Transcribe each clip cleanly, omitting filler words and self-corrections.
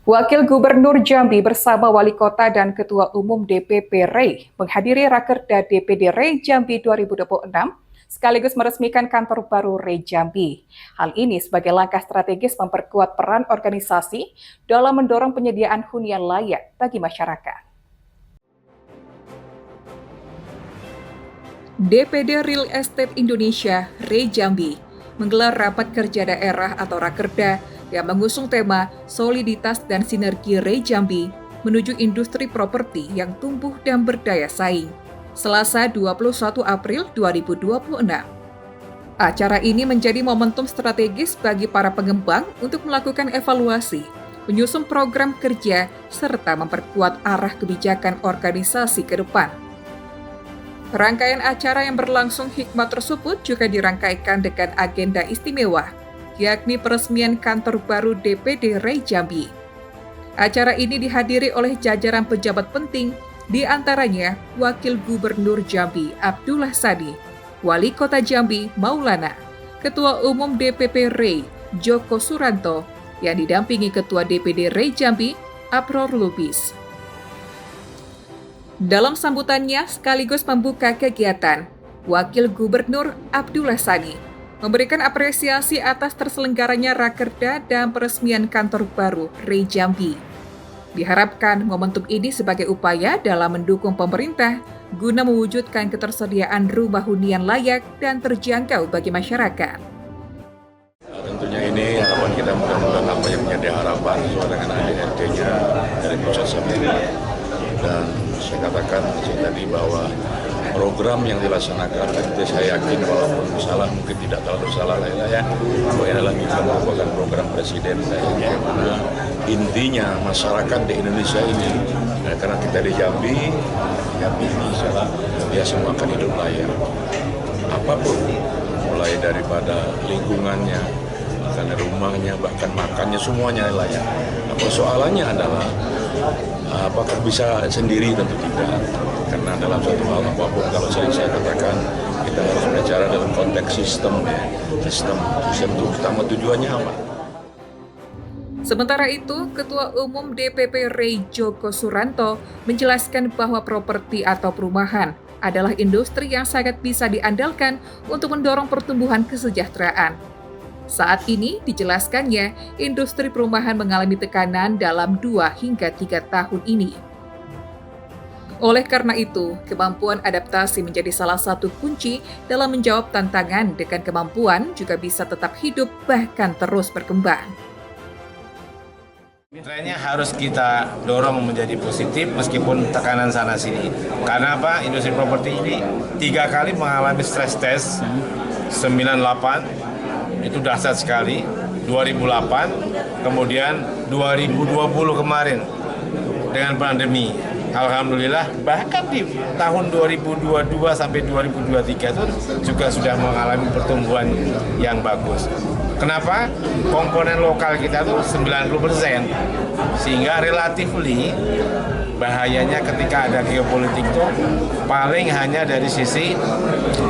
Wakil Gubernur Jambi bersama Wali Kota dan Ketua Umum DPP REI menghadiri Rakerda DPD REI Jambi 2026 sekaligus meresmikan kantor baru REI Jambi. Hal ini sebagai langkah strategis memperkuat peran organisasi dalam mendorong penyediaan hunian layak bagi masyarakat. DPD Real Estate Indonesia REI Jambi menggelar rapat kerja daerah atau Rakerda yang mengusung tema soliditas dan sinergi REI Jambi menuju industri properti yang tumbuh dan berdaya saing. Selasa 21 April 2026. Acara ini menjadi momentum strategis bagi para pengembang untuk melakukan evaluasi, menyusun program kerja, serta memperkuat arah kebijakan organisasi ke depan. Rangkaian acara yang berlangsung hikmat tersebut juga dirangkaikan dengan agenda istimewa, yakni peresmian kantor baru DPD REI Jambi. Acara ini dihadiri oleh jajaran pejabat penting, di antaranya Wakil Gubernur Jambi Abdullah Sadi, Wali Kota Jambi Maulana, Ketua Umum DPP REI Joko Suranto, yang didampingi Ketua DPD REI Jambi Apror Lubis. Dalam sambutannya sekaligus membuka kegiatan, Wakil Gubernur Abdullah Sadi memberikan apresiasi atas terselenggaranya Rakerda dan peresmian kantor baru REI Jambi. Diharapkan momentum ini sebagai upaya dalam mendukung pemerintah guna mewujudkan ketersediaan rumah hunian layak dan terjangkau bagi masyarakat. Tentunya ini harapan kita mudah-mudahan apa yang menjadi harapan sesuai dengan ADRT-nya dari pusat sampai dan saya katakan tadi bahwa program yang dilaksanakan itu saya yakin walaupun salah mungkin tidak terlalu salah lah ya. Bahwa ini adalah juga merupakan program presiden bagaimana intinya masyarakat di Indonesia ini karena kita di Jambi ini adalah dia semua akan hidup layak. Apapun mulai daripada lingkungannya, bahkan rumahnya, bahkan makannya semuanya layak. Nah, persoalannya adalah apakah bisa sendiri? Tentu tidak. Karena dalam satu hal apapun kalau sering saya katakan kita harus bicara dalam konteks sistem itu utama tujuannya apa? Sementara itu, Ketua Umum DPP REI Joko Suranto menjelaskan bahwa properti atau perumahan adalah industri yang sangat bisa diandalkan untuk mendorong pertumbuhan kesejahteraan. Saat ini, dijelaskannya, industri perumahan mengalami tekanan dalam 2 hingga 3 tahun ini. Oleh karena itu, kemampuan adaptasi menjadi salah satu kunci dalam menjawab tantangan dengan kemampuan juga bisa tetap hidup bahkan terus berkembang. Trennya harus kita dorong menjadi positif meskipun tekanan sana-sini. Karena apa? Industri properti ini 3 kali mengalami stress test, 98, itu dahsyat sekali, 2008, kemudian 2020 kemarin dengan pandemi. Alhamdulillah bahkan di tahun 2022 sampai 2023 itu juga sudah mengalami pertumbuhan yang bagus. Kenapa? Komponen lokal kita itu 90%, sehingga relatifly bahayanya ketika ada geopolitik itu paling hanya dari sisi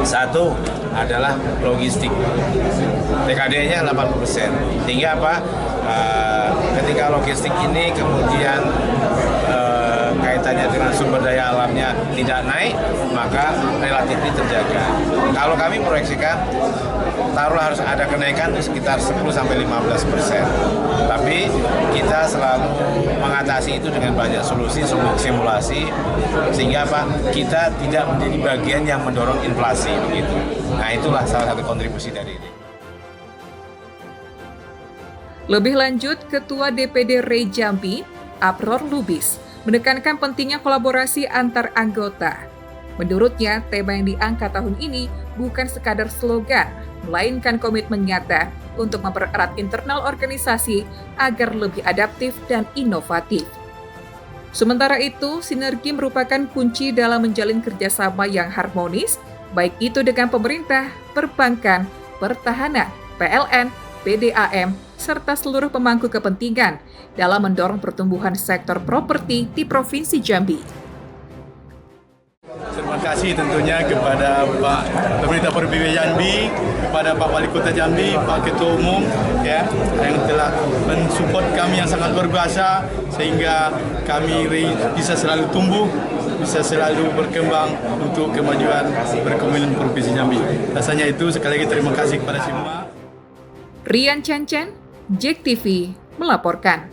satu adalah logistik. TKD-nya 80%. Sehingga apa? Ketika logistik ini kemudian kaitannya dengan sumber daya alamnya tidak naik, maka relatif terjaga. Kalau kami proyeksikan, taruhlah harus ada kenaikan sekitar 10-15%. Tapi kita selalu mengatasi itu dengan banyak solusi, simulasi, sehingga apa? Kita tidak menjadi bagian yang mendorong inflasi begitu. Nah, itulah salah satu kontribusi dari ini. Lebih lanjut, Ketua DPD REI Jambi, Apror Lubis, menekankan pentingnya kolaborasi antar anggota. Menurutnya, tema yang diangkat tahun ini bukan sekadar slogan, melainkan komitmen nyata untuk mempererat internal organisasi agar lebih adaptif dan inovatif. Sementara itu, sinergi merupakan kunci dalam menjalin kerjasama yang harmonis, baik itu dengan pemerintah, perbankan, pertahanan, PLN, PDAM, serta seluruh pemangku kepentingan dalam mendorong pertumbuhan sektor properti di Provinsi Jambi. Terima kasih tentunya kepada Pak Pemerintah Provinsi Jambi, kepada Pak Wali Kota Jambi, Pak Ketua Umum ya yang telah mensupport kami yang sangat luar biasa sehingga kami bisa selalu tumbuh, bisa selalu berkembang untuk kemajuan perekonomian Provinsi Jambi. Rasanya itu sekali lagi terima kasih kepada semua. Rian Chan Chan, JEK TV melaporkan.